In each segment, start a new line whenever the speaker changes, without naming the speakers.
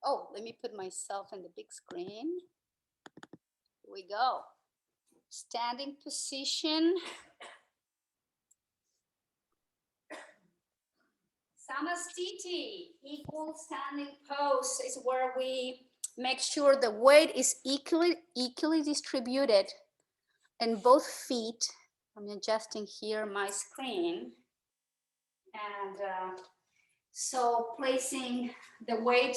Oh, let me put myself in the big screen. Here we go. Standing position. Samastiti, equal standing pose, is where we make sure the weight is equally distributed in both feet. I'm adjusting here my screen. And so placing the weight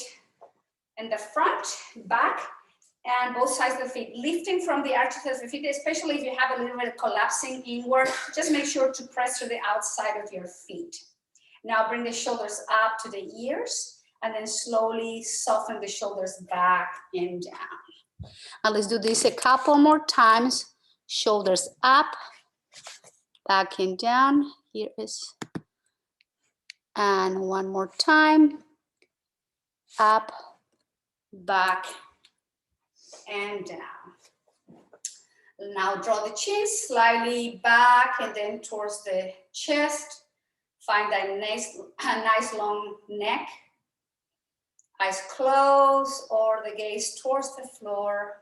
in the front, back, and both sides of the feet, lifting from the arches of the feet, especially if you have a little bit of collapsing inward, just make sure to press to the outside of your feet. Now bring the shoulders up to the ears and then slowly soften the shoulders back and down. And let's do this a couple more times. Shoulders up, back and down. Here is, and one more time. Up, back, and down. Now draw the chin slightly back and then towards the chest. Find a nice long neck. Eyes closed or the gaze towards the floor.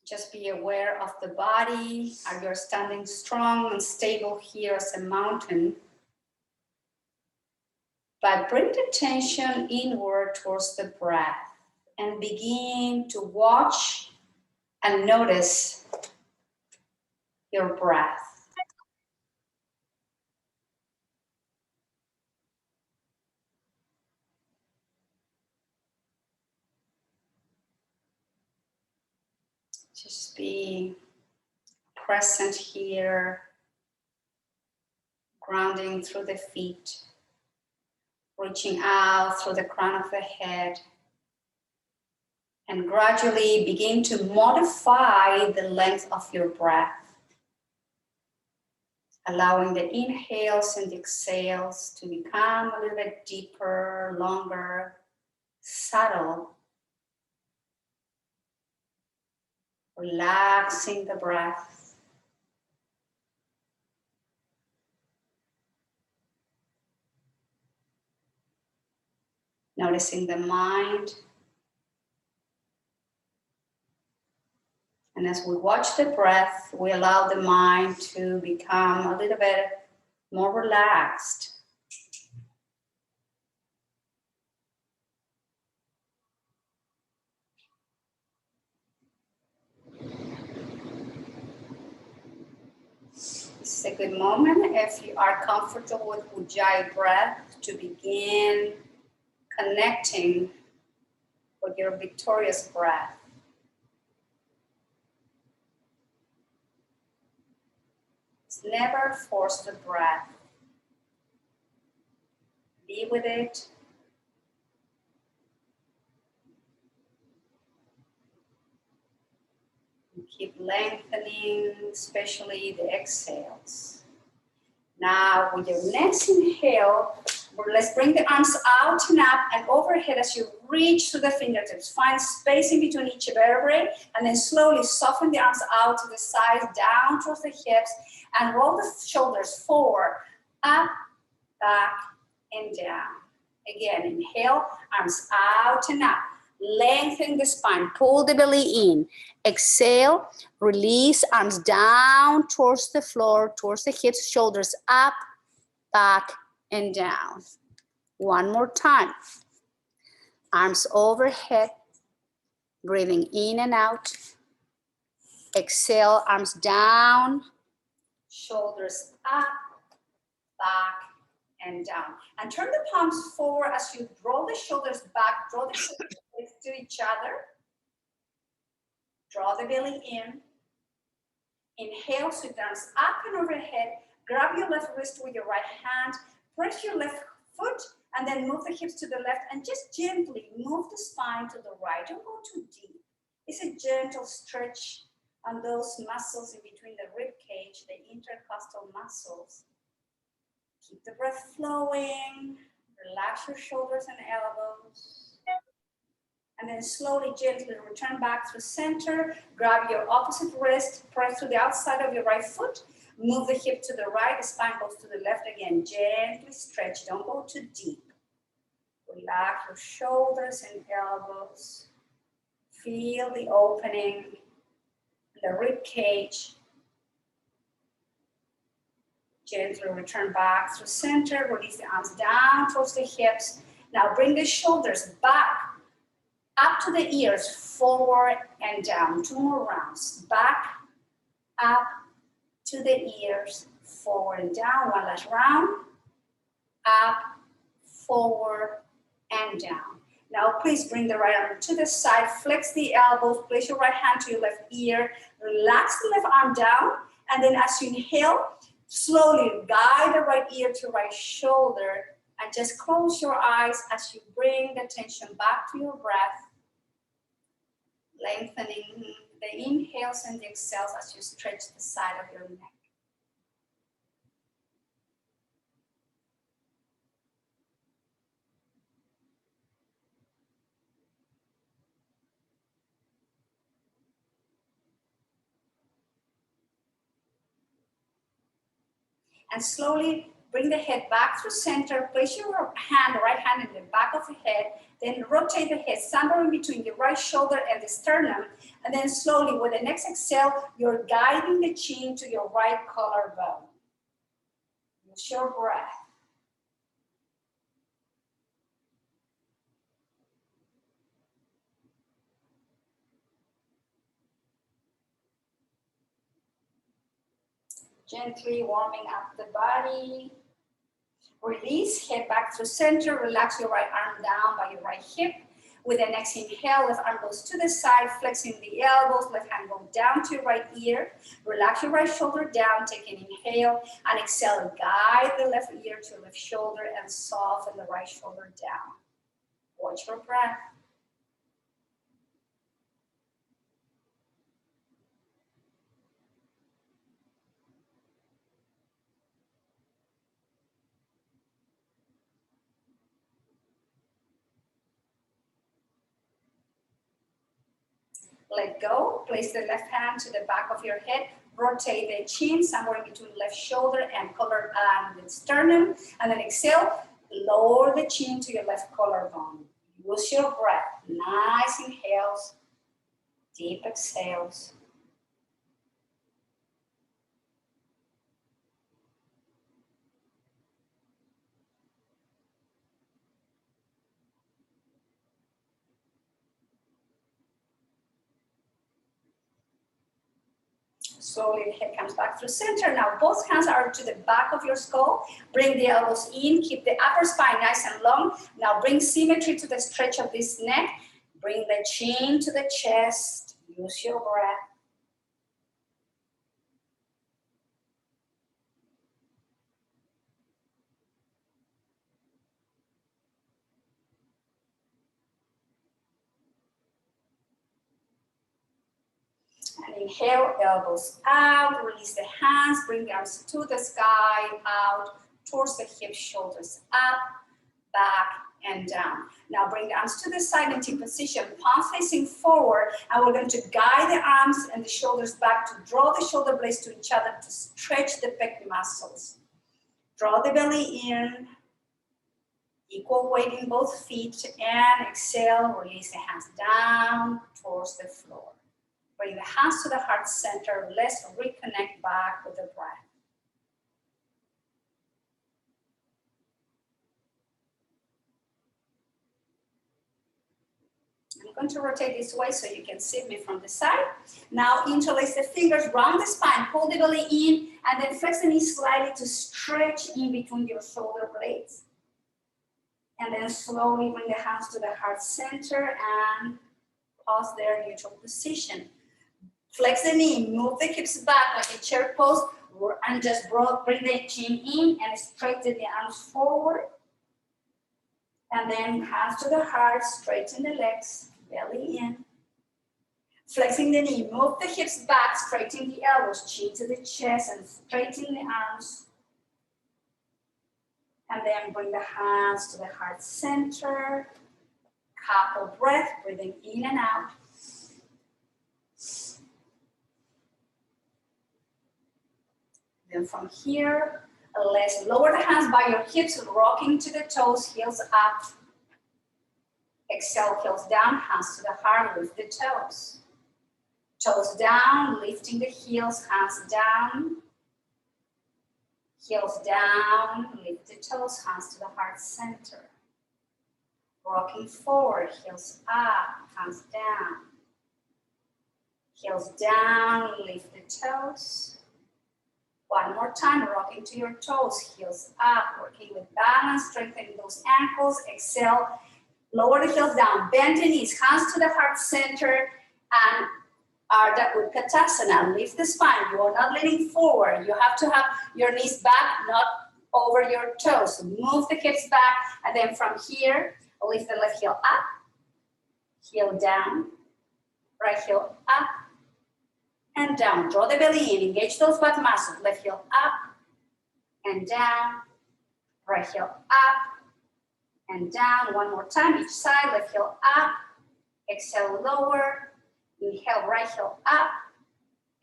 Just be aware of the body. Are you standing strong and stable here as a mountain? But bring the attention inward towards the breath and begin to watch and notice your breath. Just be present here, grounding through the feet, reaching out through the crown of the head, and gradually begin to modify the length of your breath, allowing the inhales and exhales to become a little bit deeper, longer, subtle, relaxing the breath. Noticing the mind. And as we watch the breath, we allow the mind to become a little bit more relaxed. This is a good moment, if you are comfortable with Ujjayi breath, to begin connecting with your victorious breath. Never force the breath. Be with it. And keep lengthening, especially the exhales. Now, with your next inhale, let's bring the arms out and up and overhead as you reach to the fingertips. Find space in between each vertebrae, and then slowly soften the arms out to the sides, down towards the hips, and roll the shoulders forward, up, back, and down. Again, inhale, arms out and up. Lengthen the spine, pull the belly in. Exhale, release, arms down towards the floor, towards the hips, shoulders up, back, and down. One more time. Arms overhead, breathing in and out. Exhale, arms down, shoulders up, back, and down. And turn the palms forward as you draw the shoulders back, draw the shoulders to each other. Draw the belly in. Inhale, sweep the arms up and overhead. Grab your left wrist with your right hand. Press your left foot and then move the hips to the left and just gently move the spine to the right. Don't go too deep. It's a gentle stretch on those muscles in between the rib cage, the intercostal muscles. Keep the breath flowing. Relax your shoulders and elbows. And then slowly, gently return back to center. Grab your opposite wrist, press to the outside of your right foot. Move the hip to the right, the spine goes to the left again. Gently stretch, don't go too deep. Relax your shoulders and elbows. Feel the opening, the rib cage. Gently return back through center, release the arms down towards the hips. Now bring the shoulders back, up to the ears, forward and down. 2 more rounds. Back, up to the ears, forward and down. 1 last round. Up, forward, and down. Now please bring the right arm to the side, flex the elbows, place your right hand to your left ear, relax the left arm down, and then as you inhale, slowly guide the right ear to right shoulder, and just close your eyes as you bring the attention back to your breath, lengthening the inhales and the exhales as you stretch the side of your neck. And slowly bring the head back through center, place your right hand in the back of the head, then rotate the head somewhere in between the right shoulder and the sternum, and then slowly with the next exhale, you're guiding the chin to your right collarbone. Use your breath. Gently warming up the body. Release, head back to center, relax your right arm down by your right hip. With the next inhale, left arm goes to the side, flexing the elbows, left hand go down to your right ear. Relax your right shoulder down, take an inhale, and exhale, guide the left ear to left shoulder and soften the right shoulder down. Watch your breath. Let go, place the left hand to the back of your head, rotate the chin somewhere in between left shoulder and the sternum, and then exhale, lower the chin to your left collarbone. Use your breath, nice inhales, deep exhales. Slowly the head comes back through center. Now both hands are to the back of your skull. Bring the elbows in, keep the upper spine nice and long. Now bring symmetry to the stretch of this neck. Bring the chin to the chest. Use your breath. And inhale, elbows out, release the hands, bring the arms to the sky, out, towards the hips, shoulders up, back, and down. Now bring the arms to the side in T position, palms facing forward, and we're going to guide the arms and the shoulders back to draw the shoulder blades to each other to stretch the pec muscles. Draw the belly in, equal weight in both feet, and exhale, release the hands down towards the floor. Bring the hands to the heart center. Let's reconnect back with the breath. I'm going to rotate this way so you can see me from the side. Now interlace the fingers, round the spine, pull the belly in, and then flex the knees slightly to stretch in between your shoulder blades. And then slowly bring the hands to the heart center and pause there, neutral position. Flex the knee, move the hips back like a chair pose, and just bring the chin in and straighten the arms forward. And then hands to the heart, straighten the legs, belly in. Flexing the knee, move the hips back, straighten the elbows, chin to the chest, and straighten the arms. And then bring the hands to the heart center. Couple breath, breathing in and out. Then from here, let's lower the hands by your hips, rocking to the toes, heels up. Exhale, heels down, hands to the heart, lift the toes. Toes down, lifting the heels, hands down. Heels down, lift the toes, hands to the heart center. Rocking forward, heels up, hands down. Heels down, lift the toes. One more time, rocking to your toes, heels up, working with balance, strengthening those ankles. Exhale, lower the heels down, bend the knees, hands to the heart center, and Ardha Utkatasana. Lift the spine. You are not leaning forward. You have to have your knees back, not over your toes. Move the hips back, and then from here, lift the left heel up, heel down, right heel up, and down. Draw the belly in, engage those butt muscles. Left heel up and down, right heel up and down. One more time, each side. Left heel up, exhale, lower, inhale, right heel up,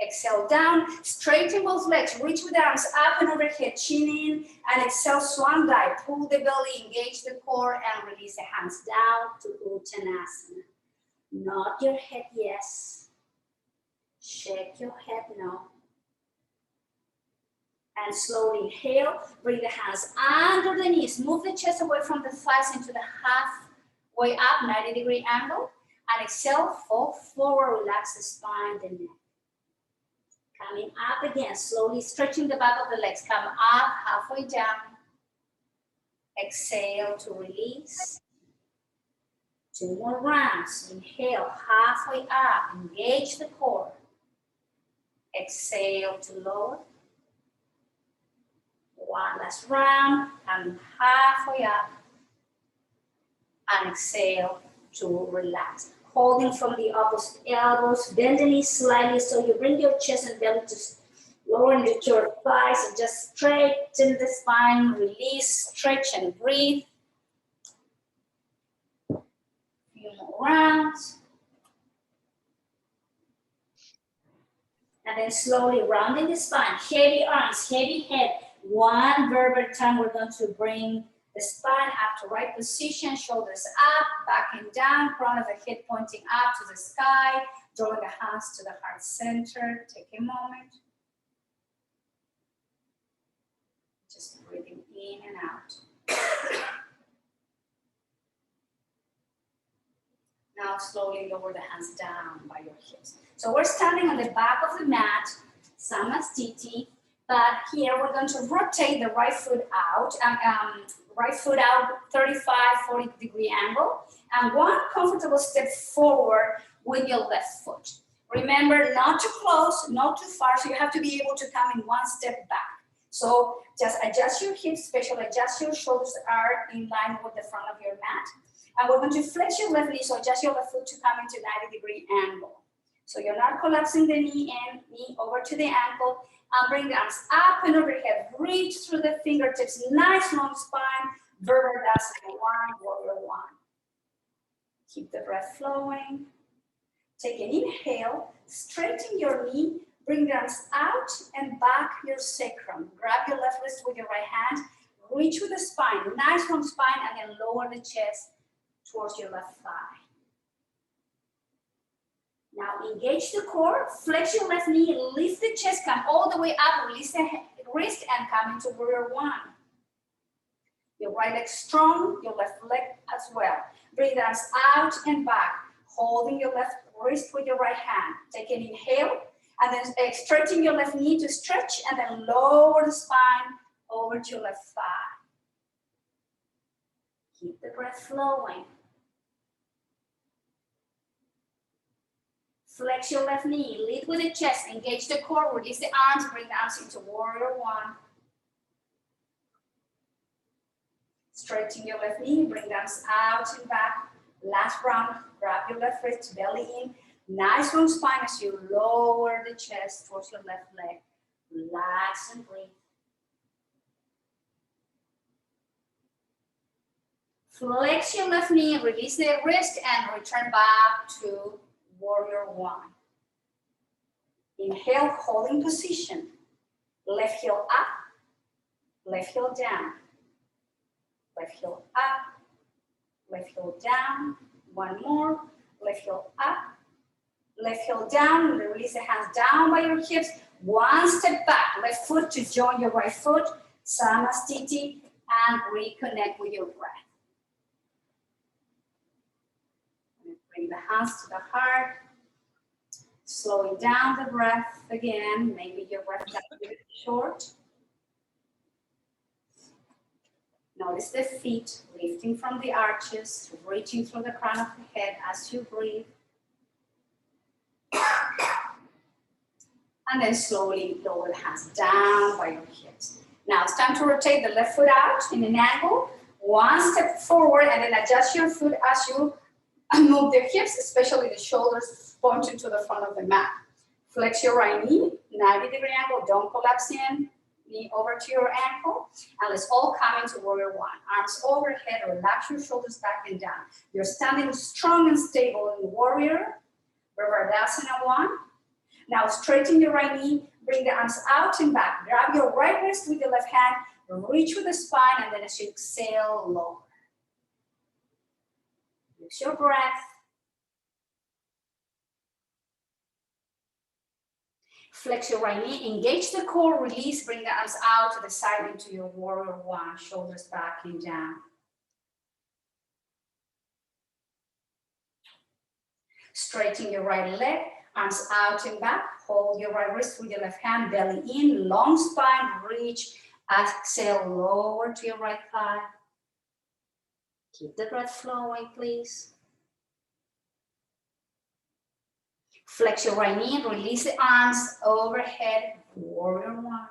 exhale, down. Straighten both legs, reach with the arms up and overhead, chin in, and exhale, swan dive. Pull the belly, engage the core, and release the hands down to Uttanasana. Nod your head, yes. Shake your head, no. And slowly inhale, bring the hands under the knees. Move the chest away from the thighs into the halfway up, 90-degree angle. And exhale, fall forward, relax the spine, the neck. Coming up again, slowly stretching the back of the legs. Come up, halfway down. Exhale to release. 2 more rounds. Inhale, halfway up, engage the core. Exhale to lower. One last round, and halfway up. And exhale to relax. Holding from the opposite elbows, bend the knees slightly so you bring your chest and belly to lower into your thighs and just straighten the spine, release, stretch and breathe. Few more rounds. And then slowly rounding the spine, heavy arms, heavy head. One verb at a time. We're going to bring the spine up to right position, shoulders up, back and down, crown of the head pointing up to the sky, drawing the hands to the heart center. Take a moment. Just breathing in and out. Now slowly lower the hands down by your hips. So we're standing on the back of the mat, Samastiti, but here we're going to rotate the right foot out, 35, 40-degree angle, and one comfortable step forward with your left foot. Remember, not too close, not too far, so you have to be able to come in one step back. So just adjust your hips, especially adjust your shoulders are in line with the front of your mat. And we're going to flex your left knee, so adjust your left foot to come into 90-degree angle. So you're not collapsing the knee in, knee over to the ankle. And bring the arms up and overhead. Reach through the fingertips. Nice long spine. Virabhadrasana 1, warrior 1. Keep the breath flowing. Take an inhale. Straighten your knee. Bring the arms out and back your sacrum. Grab your left wrist with your right hand. Reach with the spine. Nice long spine, and then lower the chest towards your left thigh. Now engage the core, flex your left knee, lift the chest, come all the way up, release the wrist, and come into warrior 1. Your right leg strong, your left leg as well. Bring the arms out and back, holding your left wrist with your right hand. Take an inhale, and then stretching your left knee to stretch, and then lower the spine over to your left thigh. Keep the breath flowing. Flex your left knee, lead with the chest, engage the core, release the arms, bring the arms into warrior 1. Straighten your left knee, bring the arms out and back. Last round, grab your left wrist, belly in. Nice long spine as you lower the chest towards your left leg. Relax and breathe. Flex your left knee, release the wrist, and return back to warrior 1. Inhale, holding position. Left heel up, left heel down. Left heel up, left heel down. One more, left heel up, left heel down. Release the hands down by your hips. One step back, left foot to join your right foot. Samastiti, and reconnect with your breath. Bring the hands to the heart. Slowing down the breath again. Maybe your breath got a bit short. Notice the feet lifting from the arches, reaching through the crown of the head as you breathe. And then slowly lower the hands down by your hips. Now it's time to rotate the left foot out in an angle. One step forward and then adjust your foot as you move the hips, especially the shoulders pointing to the front of the mat. Flex your right knee, 90-degree angle, don't collapse in. Knee over to your ankle, and let's all come into warrior one. Arms overhead, relax your shoulders back and down. You're standing strong and stable in warrior, Virabhadasana one. Now straighten your right knee, bring the arms out and back. Grab your right wrist with your left hand, reach with the spine, and then as you exhale, lower. Use your breath. Flex your right knee, engage the core, release, bring the arms out to the side into your warrior one, shoulders back and down. Straighten your right leg, arms out and back, hold your right wrist with your left hand, belly in, long spine, reach, exhale, lower to your right thigh. Keep the breath flowing, please. Flex your right knee, release the arms overhead, warrior one.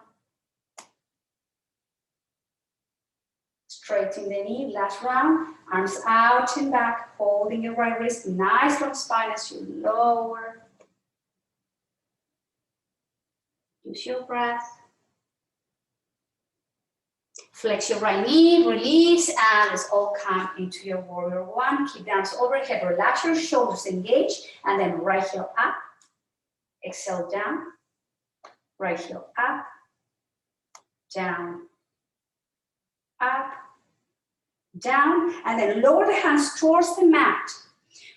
Straighten the knee, last round, arms out and back, holding your right wrist, nice long spine as you lower. Use your breath. Flex your right knee, release, and let's all come into your warrior one. Keep the arms overhead, relax your shoulders, engage, and then right heel up. Exhale down, right heel up, down, up, down, and then lower the hands towards the mat.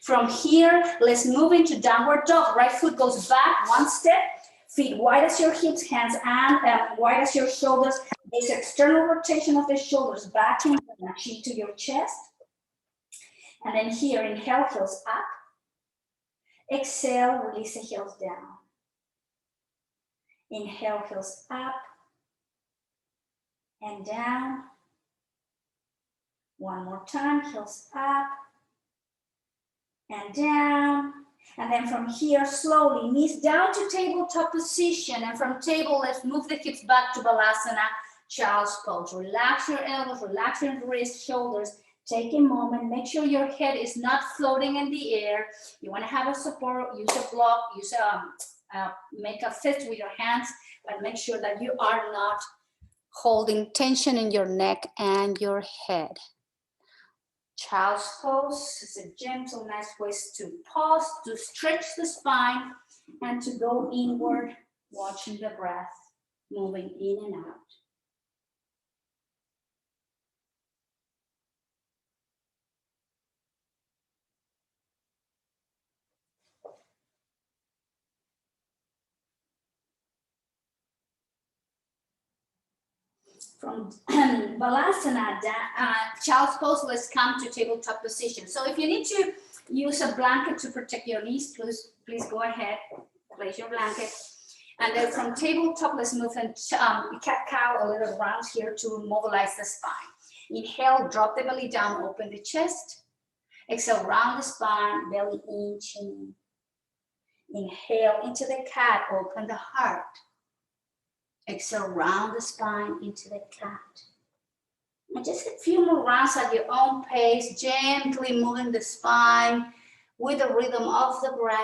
From here, let's move into downward dog. Right foot goes back one step, feet wide as your hips, hands and wide as your shoulders. This external rotation of the shoulders back and chin to your chest. And then here, inhale, heels up. Exhale, release the heels down. Inhale, heels up and down. One more time, heels up and down. And then from here, slowly, knees down to tabletop position. And from table, let's move the hips back to Balasana, child's pose. Relax your elbows, relax your wrists, shoulders. Take a moment, make sure your head is not floating in the air. You want to have a support, use a block, use make a fist with your hands, but make sure that you are not holding tension in your neck and your head. Child's pose is a gentle, nice way to pause, to stretch the spine, and to go inward, watching the breath, moving in and out. From Balasana, child's pose, let's come to tabletop position. So if you need to use a blanket to protect your knees, please go ahead, place your blanket. And then from tabletop, let's move and cat-cow a little round here to mobilize the spine. Inhale, drop the belly down, open the chest. Exhale, round the spine, belly in, chin. Inhale into the cat, open the heart. Exhale, round the spine into the cat. And just a few more rounds at your own pace, gently moving the spine with the rhythm of the breath.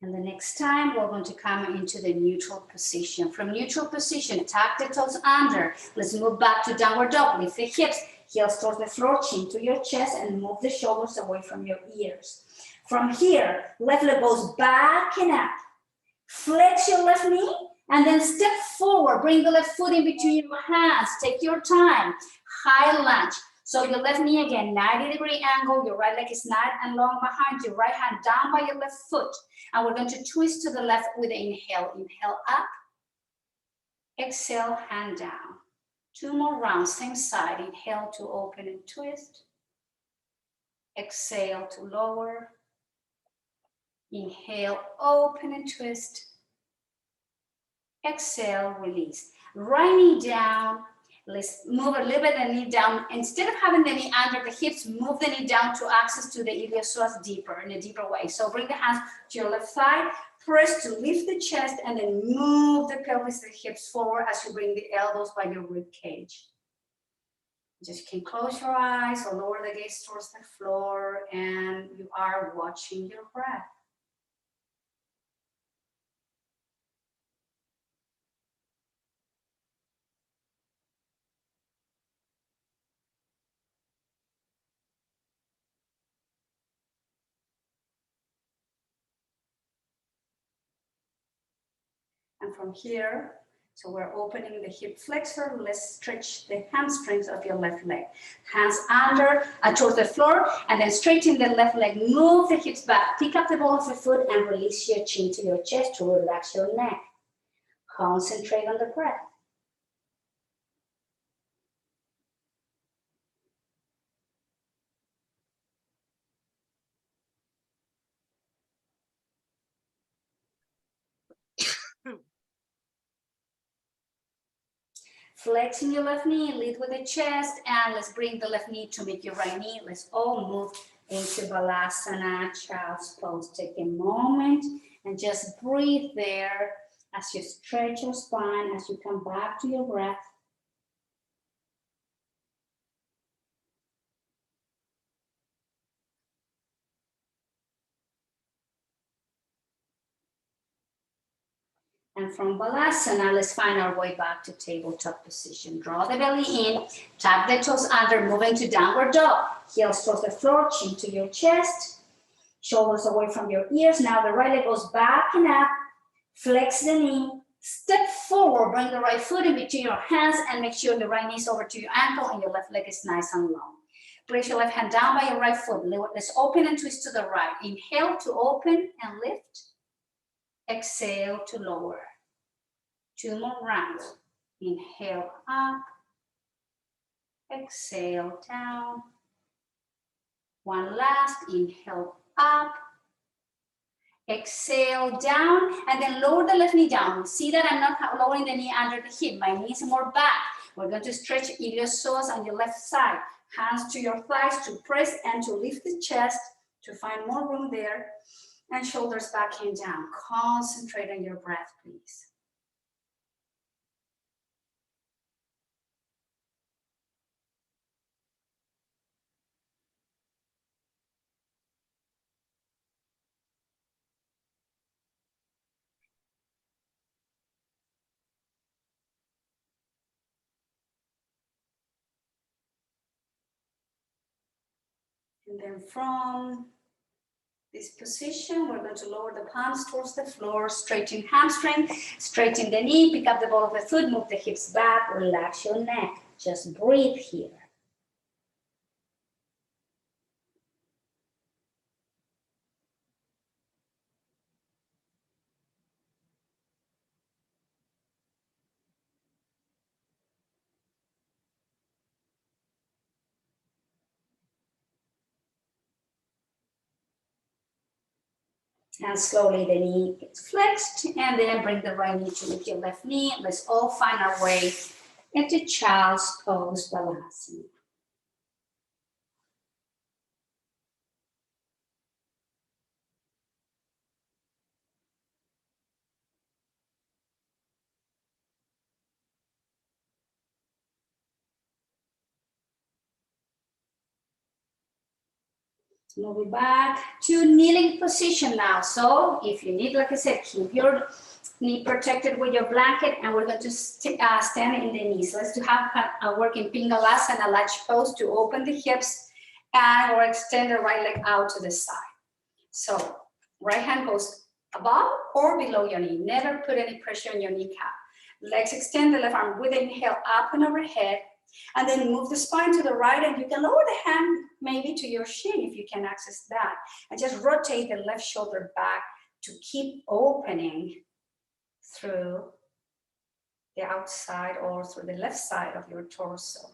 And the next time, we're going to come into the neutral position. From neutral position, tuck the toes under. Let's move back to downward dog. Lift the hips, Heels towards the floor, chin to your chest, and move the shoulders away from your ears. From here, left leg goes back and up. Flex your left knee, and then step forward. Bring the left foot in between your hands. Take your time. High lunge. So your left knee again, 90-degree angle. Your right leg is nice and long behind you. Right hand down by your left foot. And we're going to twist to the left with an inhale. Inhale up. Exhale, hand down. 2 more rounds, same side. Inhale to open and twist. Exhale to lower. Inhale, open and twist. Exhale, release. Right knee down. Let's move a little bit the knee down. Instead of having the knee under the hips, move the knee down to access to the iliopsoas deeper, in a deeper way. So bring the hands to your left side, press to lift the chest, and then move the pelvis, the hips forward as you bring the elbows by your rib cage. Just can close your eyes or lower the gaze towards the floor, and you are watching your breath. And from here, so we're opening the hip flexor. Let's stretch the hamstrings of your left leg. Hands under, towards the floor, and then straighten the left leg. Move the hips back. Pick up the ball of the foot and release your chin to your chest to relax your neck. Concentrate on the breath. Flexing your left knee, lead with the chest, and let's bring the left knee to meet your right knee. Let's all move into Balasana, Child's Pose. Take a moment and just breathe there as you stretch your spine, as you come back to your breath. And from Balasana, let's find our way back to tabletop position. Draw the belly in, tuck the toes under, moving to downward dog. Heels towards the floor, chin to your chest, shoulders away from your ears. Now the right leg goes back and up. Flex the knee, step forward, bring the right foot in between your hands, and make sure the right knee is over to your ankle and your left leg is nice and long. Place your left hand down by your right foot. Let's open and twist to the right. Inhale to open and lift. Exhale to lower. 2 more rounds. Inhale up. Exhale down. One last. Inhale up. Exhale down, and then lower the left knee down. See that I'm not lowering the knee under the hip. My knee is more back. We're going to stretch iliopsoas on your left side. Hands to your thighs to press and to lift the chest to find more room there. And shoulders back and down. Concentrate on your breath, please. And then from this position, we're going to lower the palms towards the floor, straighten hamstring, straighten the knee, pick up the ball of the foot, move the hips back, relax your neck. Just breathe here. And slowly the knee gets flexed, and then bring the right knee to lift your left knee. Let's all find our way into Child's Pose Balasana. Move it back to kneeling position now. So if you need, like I said, keep your knee protected with your blanket, and we're going to stand in the knees. Let's do have a work in Pingalasana, latch pose to open the hips and or extend the right leg out to the side. So right hand goes above or below your knee. Never put any pressure on your kneecap. Legs extend, the left arm with inhale up and overhead, and then move the spine to the right, and you can lower the hand maybe to your shin if you can access that, and just rotate the left shoulder back to keep opening through the outside or through the left side of your torso.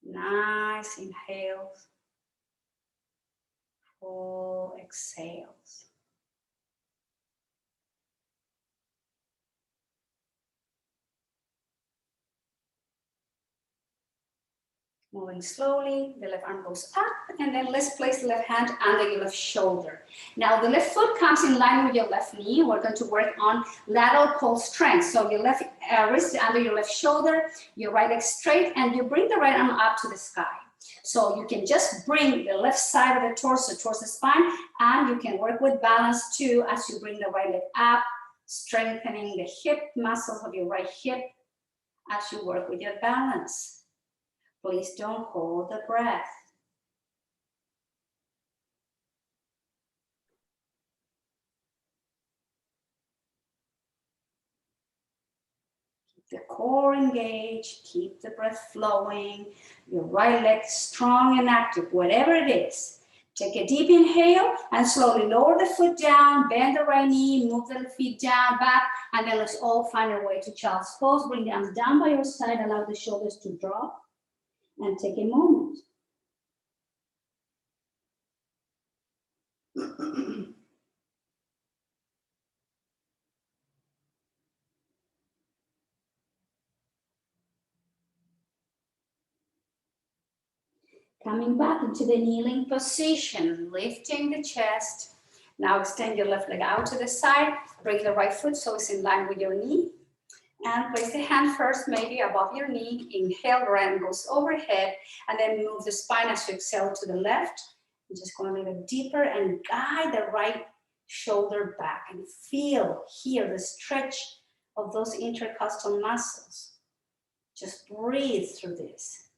Nice inhales, full exhales. Moving slowly, the left arm goes up, and then let's place the left hand under your left shoulder. Now the left foot comes in line with your left knee. We're going to work on lateral pull strength. So your left wrist under your left shoulder, your right leg straight, and you bring the right arm up to the sky. So you can just bring the left side of the torso towards the spine, and you can work with balance too as you bring the right leg up, strengthening the hip muscles of your right hip as you work with your balance. Please don't hold the breath. Keep the core engaged, keep the breath flowing, your right leg strong and active, whatever it is. Take a deep inhale and slowly lower the foot down, bend the right knee, move the feet down, back, and then let's all find our way to child's pose. Bring the arms down by your side, allow the shoulders to drop. And take a moment. Coming back into the kneeling position, lifting the chest. Now extend your left leg out to the side, bring the right foot so it's in line with your knee. And place the hand first, maybe above your knee. Inhale, right hand goes overhead, and then move the spine as you exhale to the left. And just go a little deeper and guide the right shoulder back and feel here the stretch of those intercostal muscles. Just breathe through this.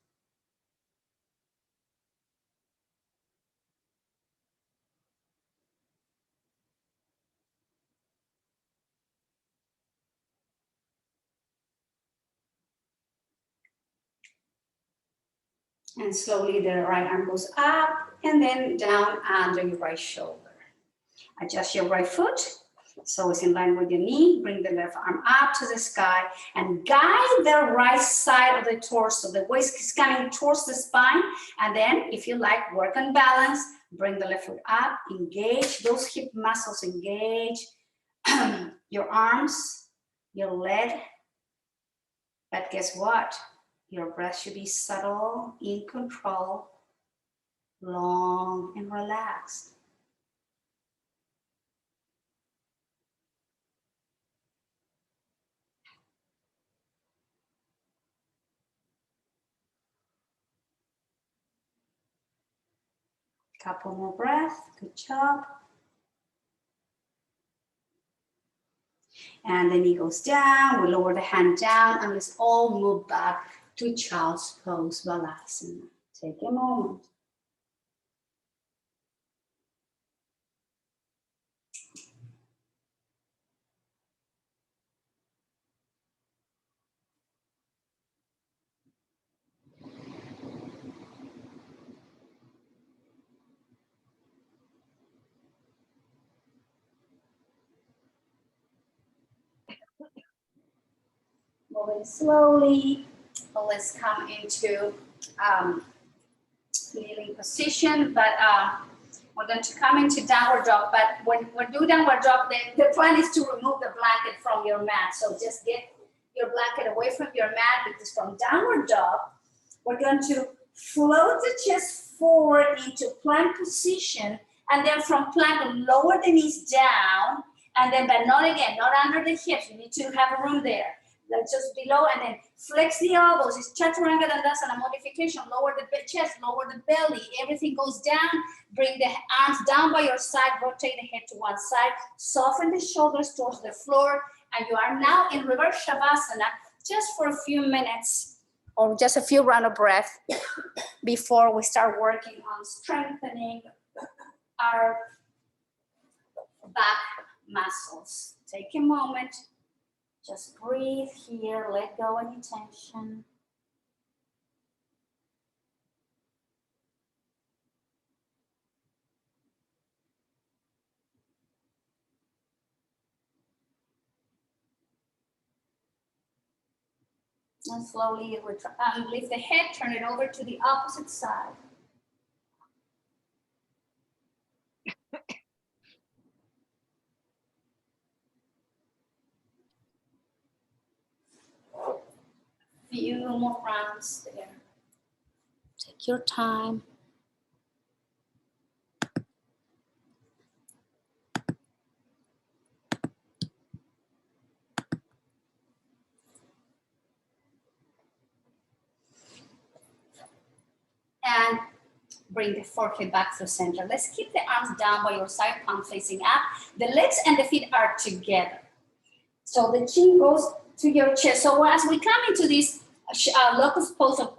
And slowly the right arm goes up and then down under your right shoulder. Adjust your right foot so it's in line with your knee. Bring the left arm up to the sky and guide the right side of the torso. The waist is coming towards the spine. And then if you like, work on balance. Bring the left foot up, engage those hip muscles, engage your arms, your leg. But guess what? Your breath should be subtle, in control, long and relaxed. Couple more breaths, good job. And the knee goes down, we lower the hand down, and let's all move back to child's pose, Balasana. Take a moment. Moving slowly, let's come into kneeling position, but we're going to come into downward dog. But when we do downward dog, then the plan is to remove the blanket from your mat. So just get your blanket away from your mat, because from downward dog, we're going to float the chest forward into plank position, and then from plank, lower the knees down, and then, but not again, not under the hips. You need to have room there. Like just below, and then flex the elbows. It's Chaturanga Dandasana modification. Lower the chest, lower the belly. Everything goes down. Bring the arms down by your side. Rotate the head to one side. Soften the shoulders towards the floor. And you are now in reverse Shavasana just for a few minutes or just a few rounds of breath before we start working on strengthening our back muscles. Take a moment. Just breathe here, let go any tension. And slowly lift the head, turn it over to the opposite side. Few more rounds there. Take your time. And bring the forehead back to center. Let's keep the arms down by your side, palm facing up. The legs and the feet are together. So the chin goes to your chest. So as we come into this locust pose of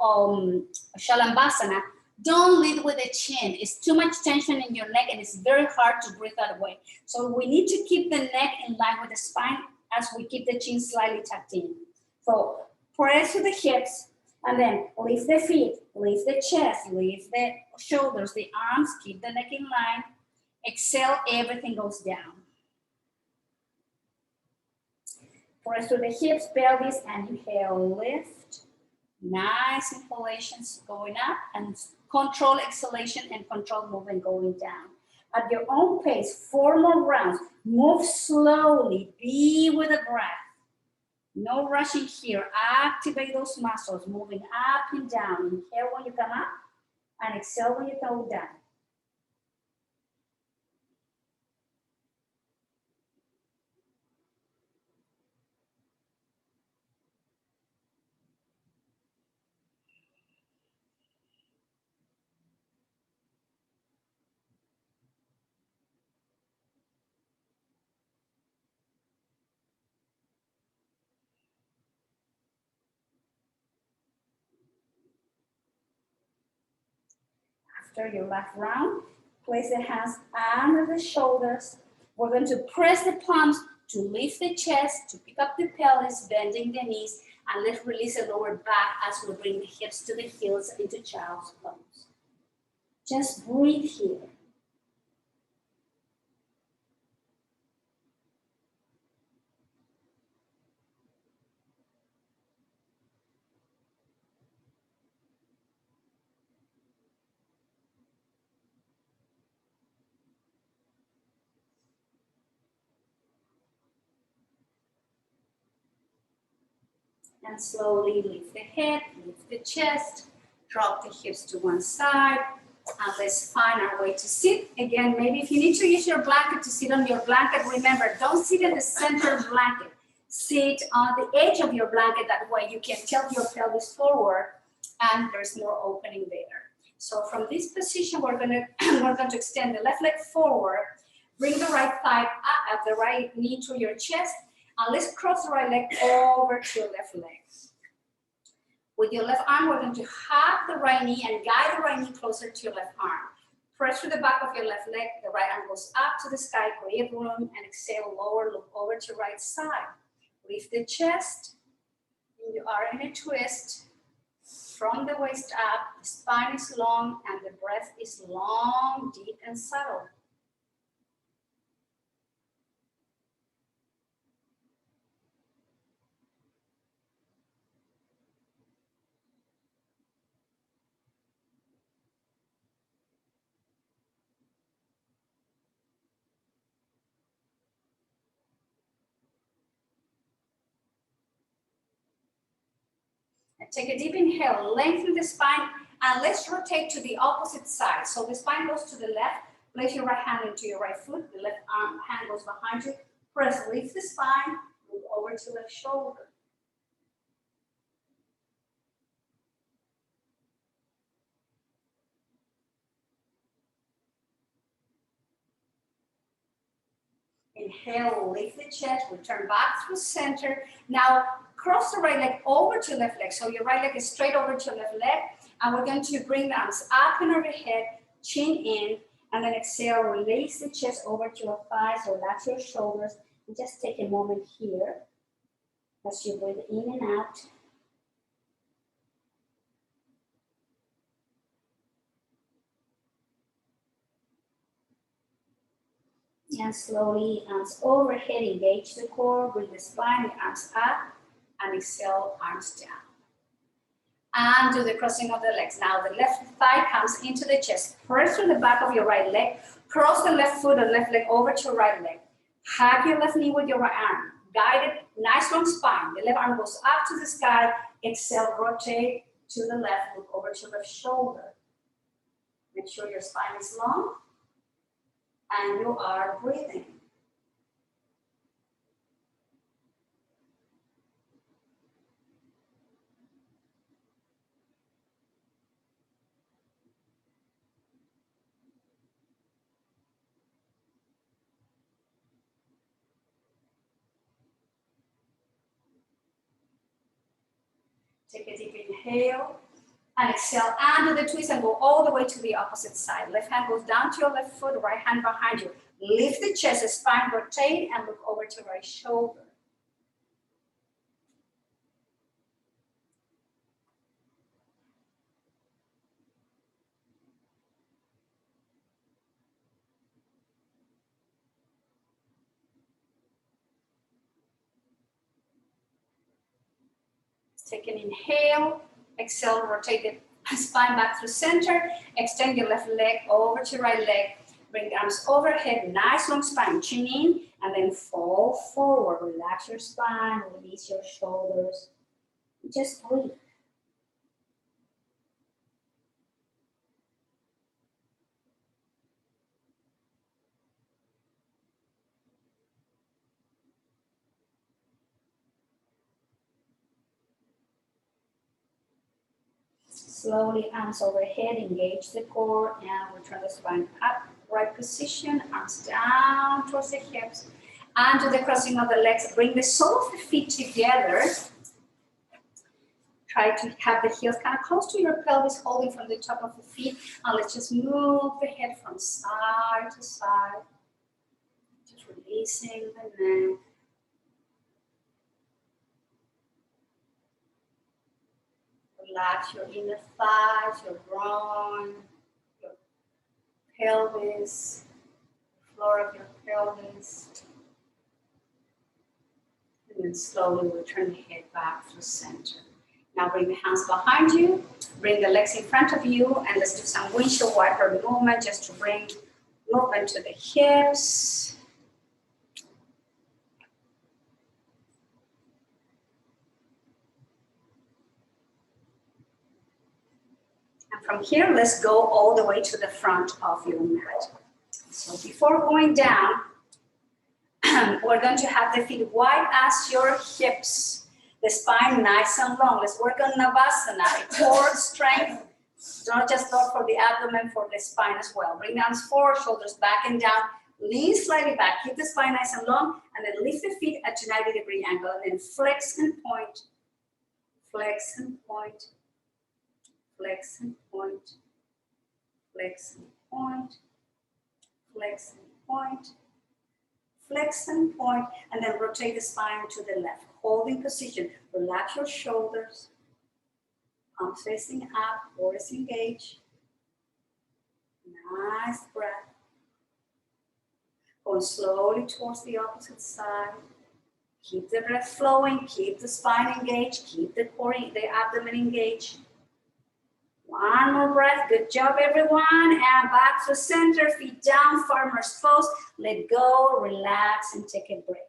Shalambhasana, don't lead with the chin. It's too much tension in your neck and it's very hard to breathe that way. So we need to keep the neck in line with the spine as we keep the chin slightly tucked in. So press to the hips and then lift the feet, lift the chest, lift the shoulders, the arms, keep the neck in line. Exhale, everything goes down. Press to the hips, pelvis, and inhale, lift. Nice inhalations going up and control exhalation and control movement going down. At your own pace, 4 more rounds. Move slowly, be with the breath. No rushing here. Activate those muscles, moving up and down. Inhale when you come up and exhale when you go down. After your last round, place the hands under the shoulders. We're going to press the palms to lift the chest, to pick up the pelvis, bending the knees, and let's release the lower back as we bring the hips to the heels into child's pose. Just breathe here. And slowly lift the head, lift the chest, drop the hips to one side, and let's find our way to sit. Again, maybe if you need to use your blanket to sit on your blanket, remember, don't sit in the center of the blanket. Sit on the edge of your blanket, that way you can tilt your pelvis forward and there's more opening there. So from this position, we're going to extend the left leg forward, bring the right thigh up, the right knee to your chest, and let's cross the right leg over to your left leg. With your left arm, we're going to hug the right knee and guide the right knee closer to your left arm. Press through the back of your left leg. The right arm goes up to the sky, create room, and exhale, lower, look over to right side. Lift the chest. You are in a twist. From the waist up, the spine is long, and the breath is long, deep, and subtle. Take a deep inhale, lengthen the spine, and let's rotate to the opposite side. So the spine goes to the left, place your right hand into your right foot, the left hand goes behind you, press, lift the spine, move over to left shoulder. Inhale, lift the chest, return back through center. Now, cross the right leg over to left leg. So your right leg is straight over to left leg. And we're going to bring the arms up and overhead, chin in, and then exhale, release the chest over to your thighs, relax your shoulders, and just take a moment here as you breathe in and out. And slowly, arms overhead, engage the core, bring the spine, the arms up, and exhale, arms down. And do the crossing of the legs. Now the left thigh comes into the chest. Press through the back of your right leg. Cross the left foot and left leg over to your right leg. Hug your left knee with your right arm. Guide it, nice long spine. The left arm goes up to the sky. Exhale, rotate to the left, look over to your left shoulder. Make sure your spine is long and you are breathing. Take a deep inhale and exhale, and do the twist and go all the way to the opposite side. Left hand goes down to your left foot, right hand behind you. Lift the chest, the spine, rotate, and look over to right shoulder. Take an inhale, exhale, rotate the spine back through center, extend your left leg over to right leg, bring the arms overhead, nice long spine, chin in, and then fall forward. Relax your spine, release your shoulders. Just breathe. Slowly, arms overhead, engage the core, and return the spine up, right position, arms down towards the hips, and do the crossing of the legs. Bring the sole of the feet together. Try to have the heels kind of close to your pelvis, holding from the top of the feet, and let's just move the head from side to side, just releasing the neck. Relax your inner thighs, your groin, your pelvis, the floor of your pelvis. And then slowly return the head back to center. Now bring the hands behind you, bring the legs in front of you, and let's do some windshield wiper movement just to bring movement to the hips. And from here, let's go all the way to the front of your mat. So before going down, we're going to have the feet wide as your hips, the spine nice and long. Let's work on Navasana, core strength, not just for the abdomen, for the spine as well. Bring the arms forward, shoulders back and down, lean slightly back, keep the spine nice and long, and then lift the feet at a 90-degree angle, and then flex and point, flex and point, flex and point, flex and point, flex and point, flex and point, and then rotate the spine to the left. Holding position, relax your shoulders, arms facing up, core is engaged. Nice breath. Going slowly towards the opposite side. Keep the breath flowing, keep the spine engaged, keep the core, the abdomen engaged. One more breath. Good job, everyone. And back to center, feet down, farmer's pose. Let go, relax, and take a break.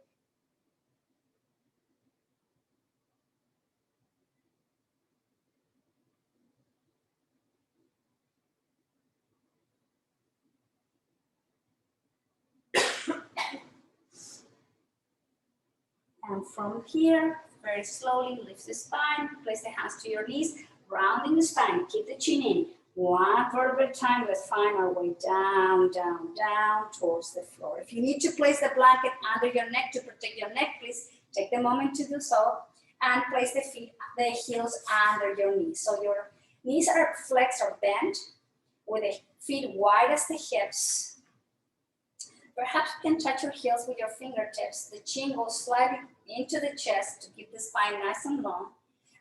And from here, very slowly lift the spine, place the hands to your knees, rounding the spine, keep the chin in, One vertebra at a time. Let's find our way down, down, down towards the floor. If you need to place the blanket under your neck to protect your neck, please take the moment to do so and place the feet, the heels under your knees. So your knees are flexed or bent with the feet wide as the hips. Perhaps you can touch your heels with your fingertips. The chin goes slightly into the chest to keep the spine nice and long.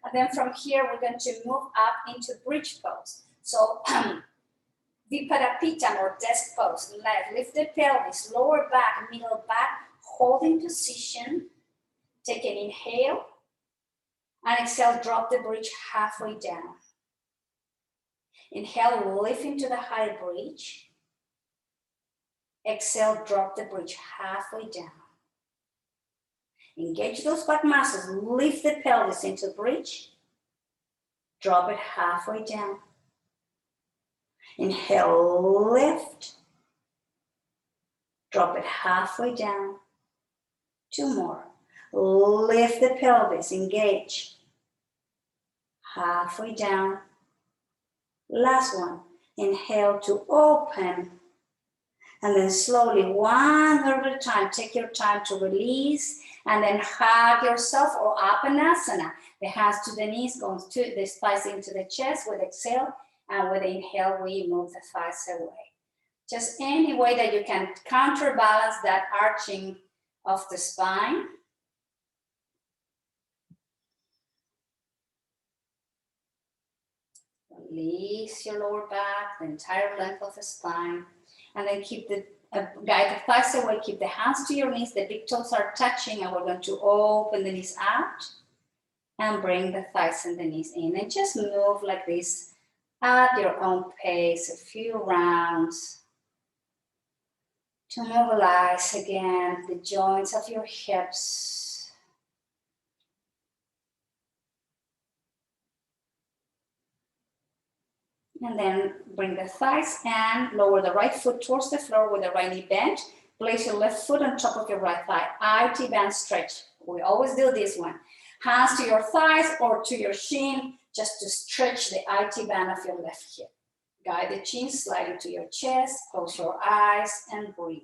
And then from here, we're going to move up into bridge pose. So Vipadapita or desk pose. Lift the pelvis, lower back, middle back, holding position. Take an inhale. And exhale, drop the bridge halfway down. Inhale, lift into the high bridge. Exhale, drop the bridge halfway down. Engage those back muscles. Lift the pelvis into bridge. Drop it halfway down. Inhale, lift. Drop it halfway down. Two more. Lift the pelvis, engage. Halfway down. Last one. Inhale to open. And then slowly, one verb at a time, take your time to release. And then hug yourself or Apanasana. The hands to the knees, goes to the thighs into the chest with exhale. And with inhale, we move the thighs away. Just any way that you can counterbalance that arching of the spine. Release your lower back, the entire length of the spine. And then keep the, guide the thighs away, keep the hands to your knees, the big toes are touching, and we're going to open the knees out and bring the thighs and the knees in. And just move like this at your own pace, a few rounds to mobilize again the joints of your hips. And then bring the thighs and lower the right foot towards the floor with the right knee bent. Place your left foot on top of your right thigh. IT band stretch. We always do this one. Hands to your thighs or to your shin, just to stretch the IT band of your left hip. Guide the chin slightly to your chest. Close your eyes and breathe.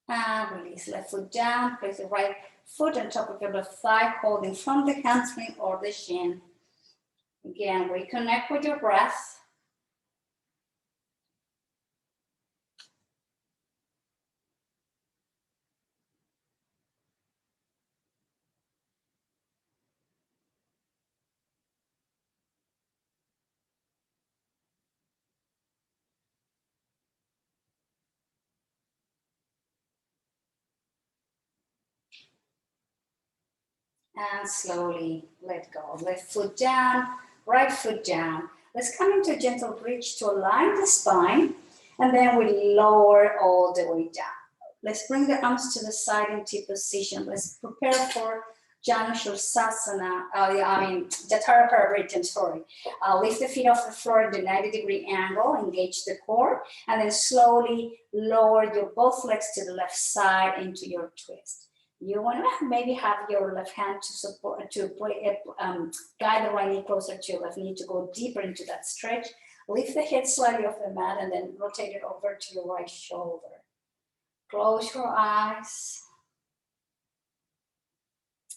And release left foot down. Place the right foot on top of your left thigh, holding from the hamstring or the shin. Again, reconnect with your breath. And slowly let go. Left foot down, right foot down. Let's come into a gentle bridge to align the spine, and then we lower all the way down. Let's bring the arms to the side in T position. Let's prepare for Janushirasana, Jatara Parabhritam, sorry. Lift the feet off the floor at the 90-degree angle, engage the core, and then slowly lower your both legs to the left side into your twist. You want to maybe have your left hand to support, guide the right knee closer to your left knee to go deeper into that stretch. Lift the head slightly off the mat and then rotate it over to your right shoulder. Close your eyes.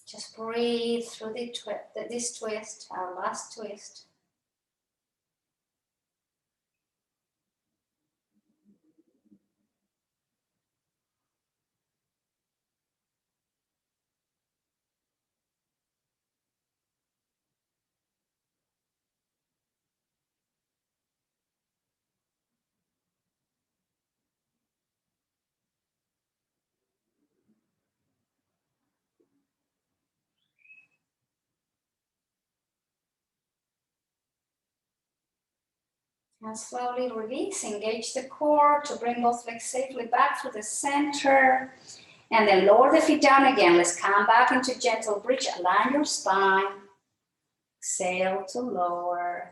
Just breathe through this twist, our last twist. And slowly release, engage the core to bring both legs safely back to the center. And then lower the feet down again. Let's come back into gentle bridge. Align your spine. Exhale to lower.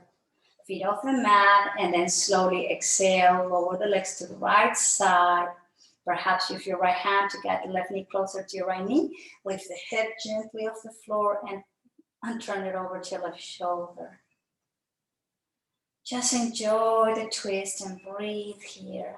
Feet off the mat. And then slowly exhale. Lower the legs to the right side. Perhaps use your right hand to get the left knee closer to your right knee. Lift the head gently off the floor and turn it over to your left shoulder. Just enjoy the twist and breathe here.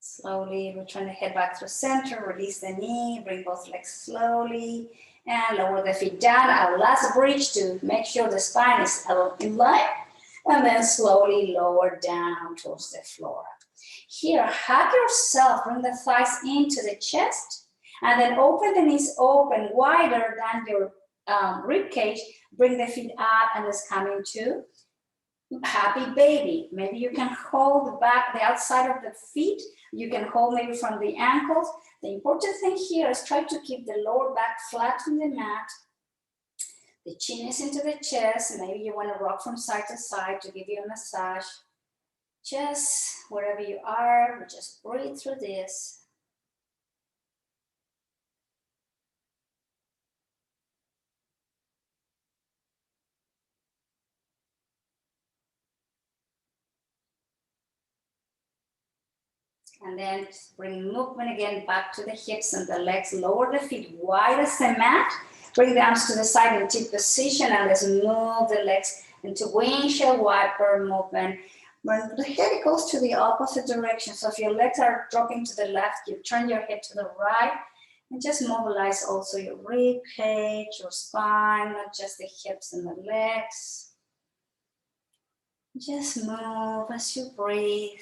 Slowly return the head back to center, release the knee, bring both legs slowly, and lower the feet down. Our last bridge to make sure the spine is in line, and then slowly lower down towards the floor. Here, hug yourself, bring the thighs into the chest, and then open the knees open wider than your rib cage. Bring the feet up, and let's come into happy baby. Maybe you can hold the back, the outside of the feet. You can hold maybe from the ankles. The important thing here is try to keep the lower back flat on the mat. The chin is into the chest. Maybe you want to rock from side to side to give you a massage. Just wherever you are, just breathe through this. And then bring movement again back to the hips and the legs. Lower the feet wide as the mat. Bring the arms to the side in T position, and let's move the legs into windshield wiper movement. When the head goes to the opposite direction, so if your legs are dropping to the left, you turn your head to the right, and just mobilize also your rib cage, your spine, not just the hips and the legs. Just move as you breathe.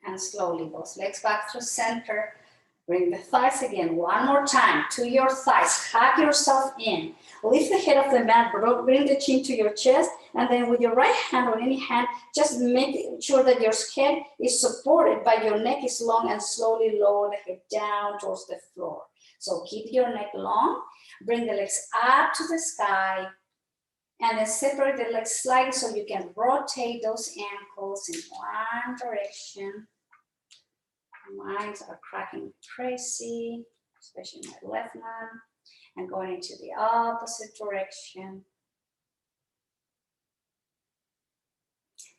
And slowly, both legs back to center. Bring the thighs again, one more time, to your thighs. Hug yourself in. Lift the head of the mat, bring the chin to your chest, and then with your right hand or any hand, just make sure that your head is supported, but your neck is long, and slowly lower the head down towards the floor. So keep your neck long. Bring the legs up to the sky, and then separate the legs slightly so you can rotate those ankles in one direction. Minds are cracking crazy, especially my left one, and going into the opposite direction.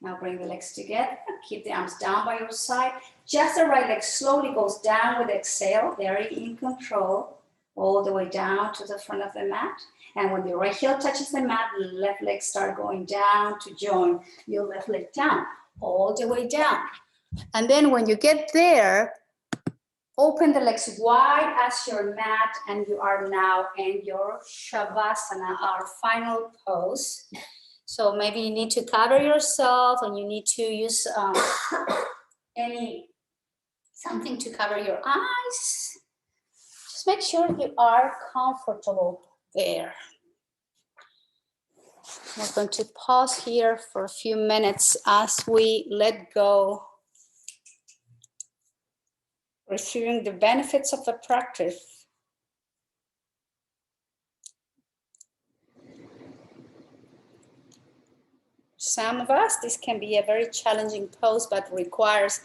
Now bring the legs together, keep the arms down by your side. Just the right leg slowly goes down with exhale, very in control, all the way down to the front of the mat. And when the right heel touches the mat, the left leg start going down to join your left leg down, all the way down. And then when you get there, open the legs wide as your mat, and you are now in your Shavasana, our final pose. So maybe you need to cover yourself, and you need to use something to cover your eyes. Just make sure you are comfortable there. We're going to pause here for a few minutes as we let go, receiving the benefits of the practice. Some of us, this can be a very challenging pose, but requires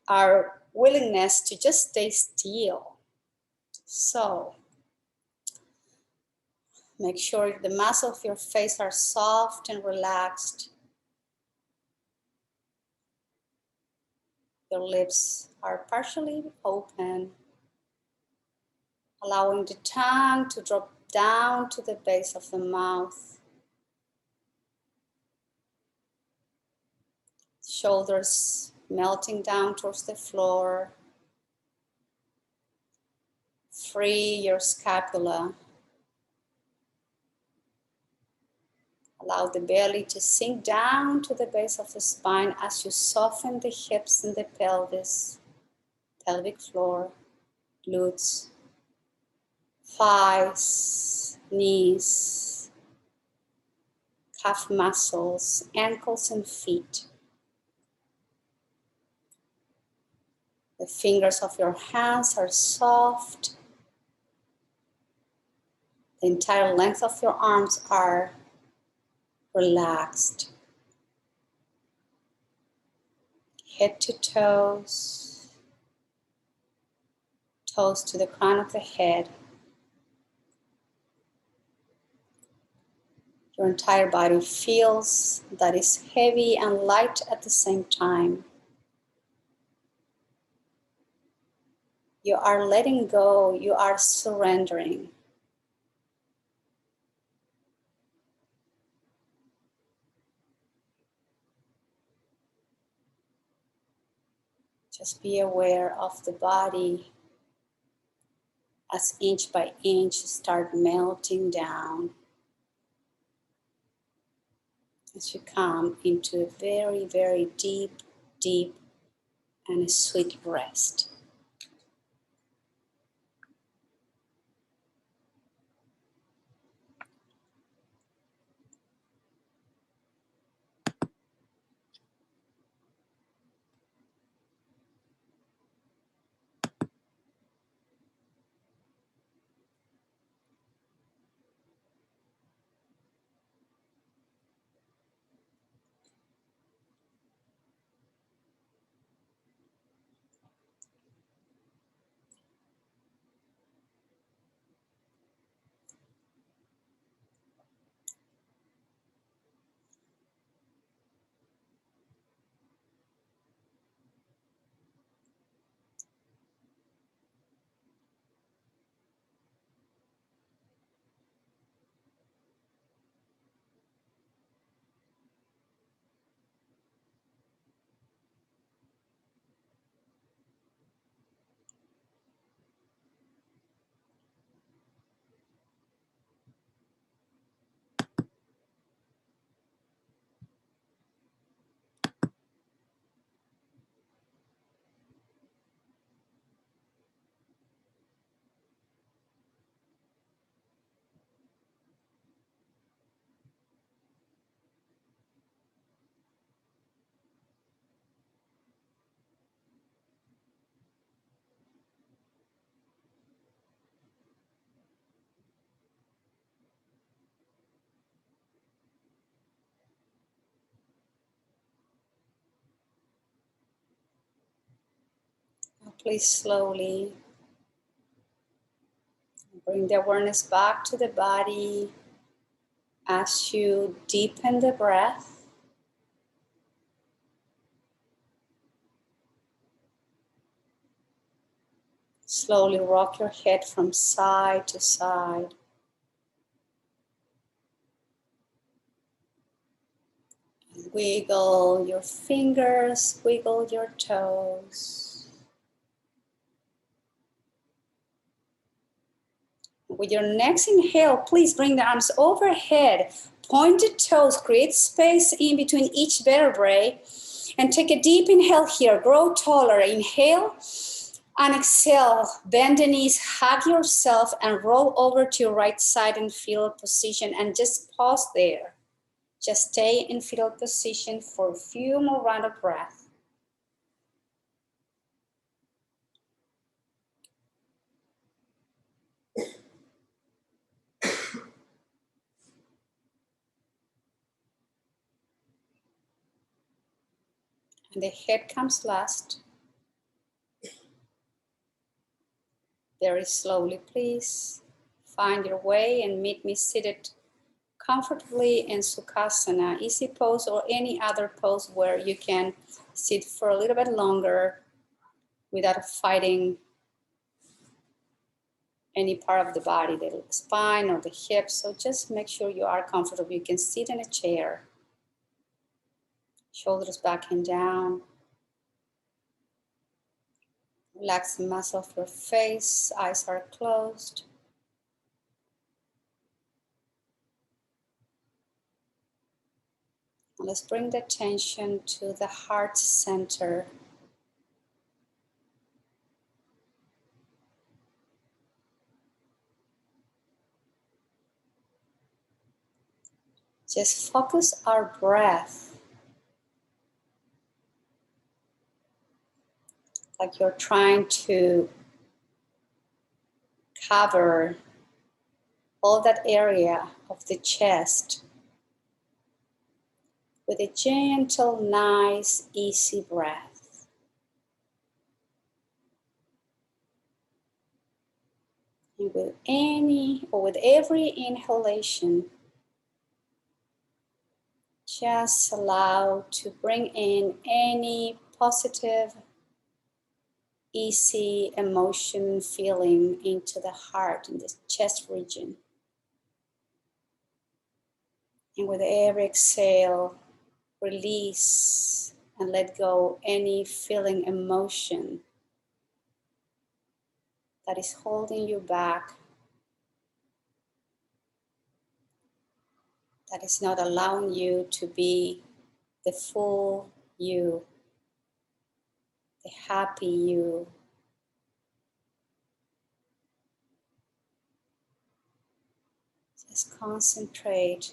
our willingness to just stay still. So make sure the muscles of your face are soft and relaxed. Your lips are partially open, allowing the tongue to drop down to the base of the mouth. Shoulders melting down towards the floor. Free your scapula. Allow the belly to sink down to the base of the spine as you soften the hips and the pelvis, pelvic floor, glutes, thighs, knees, calf muscles, ankles and feet. The fingers of your hands are soft. The entire length of your arms are relaxed. Head to toes, toes to the crown of the head. Your entire body feels that it's heavy and light at the same time. You are letting go, you are surrendering. Just be aware of the body as inch by inch start melting down as you come into a very, very deep, deep and a sweet rest. Now please slowly bring the awareness back to the body as you deepen the breath. Slowly rock your head from side to side. Wiggle your fingers, wiggle your toes. With your next inhale, please bring the arms overhead. Pointed toes, create space in between each vertebrae. And take a deep inhale here, grow taller. Inhale and exhale. Bend the knees, hug yourself and roll over to your right side in fetal position and just pause there. Just stay in fetal position for a few more rounds of breath. And the head comes last. Very slowly, please. Find your way and meet me seated comfortably in Sukhasana, easy pose or any other pose where you can sit for a little bit longer without fighting any part of the body, the spine or the hips. So just make sure you are comfortable. You can sit in a chair. Shoulders back and down. Relax the muscle of your face, eyes are closed. Let's bring the attention to the heart center. Just focus our breath. Like you're trying to cover all that area of the chest with a gentle, nice, easy breath. And with every inhalation, just allow to bring in any positive, easy emotion feeling into the heart, in the chest region. And with every exhale, release and let go any feeling, emotion that is holding you back, that is not allowing you to be the full you, the happy you. Just concentrate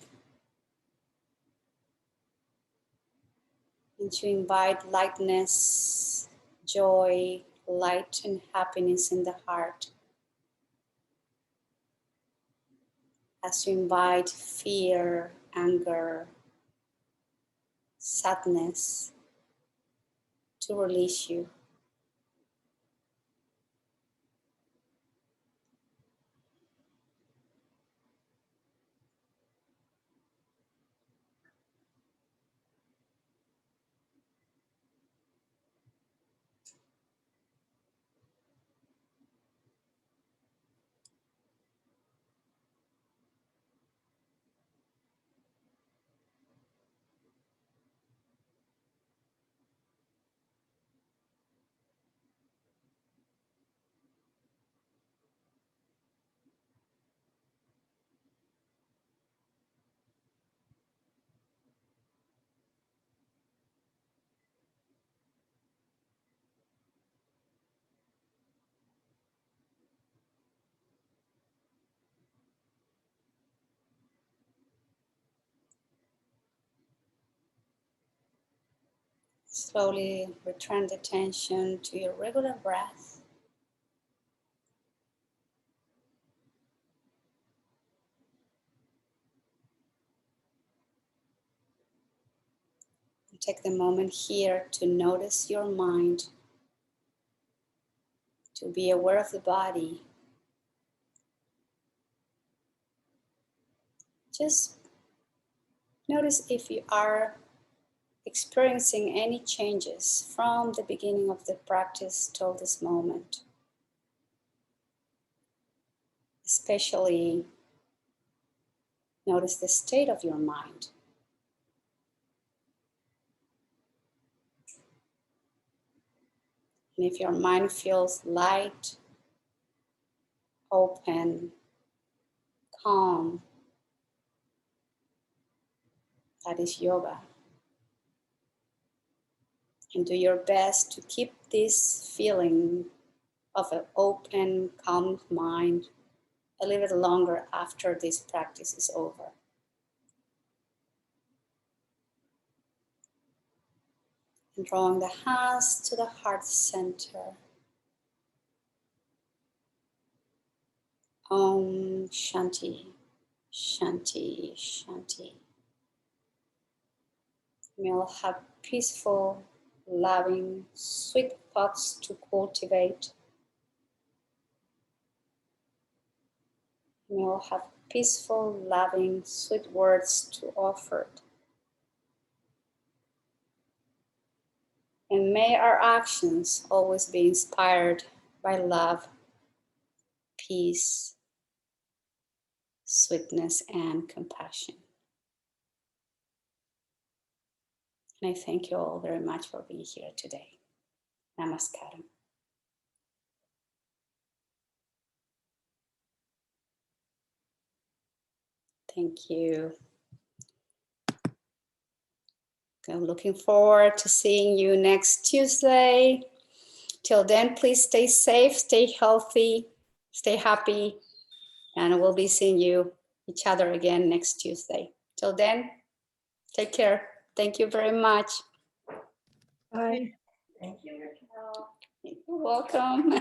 and to invite lightness, joy, light and happiness in the heart. As you invite fear, anger, sadness to release you. Slowly return the attention to your regular breath. And take the moment here to notice your mind, to be aware of the body. Just notice if you are experiencing any changes from the beginning of the practice till this moment. Especially notice the state of your mind. And if your mind feels light, open, calm, that is yoga. And do your best to keep this feeling of an open, calm mind a little bit longer after this practice is over. And drawing the hands to the heart center. Om Shanti, Shanti, Shanti. We'll have peaceful, loving, sweet thoughts to cultivate. We'll have peaceful, loving, sweet words to offer. And may our actions always be inspired by love, peace, sweetness, and compassion. And I thank you all very much for being here today. Namaskaram. Thank you. I'm looking forward to seeing you next Tuesday. Till then, please stay safe, stay healthy, stay happy, and we'll be seeing each other again next Tuesday. Till then, take care. Thank you very much.
Bye.
Thank you, Raquel.
You're welcome.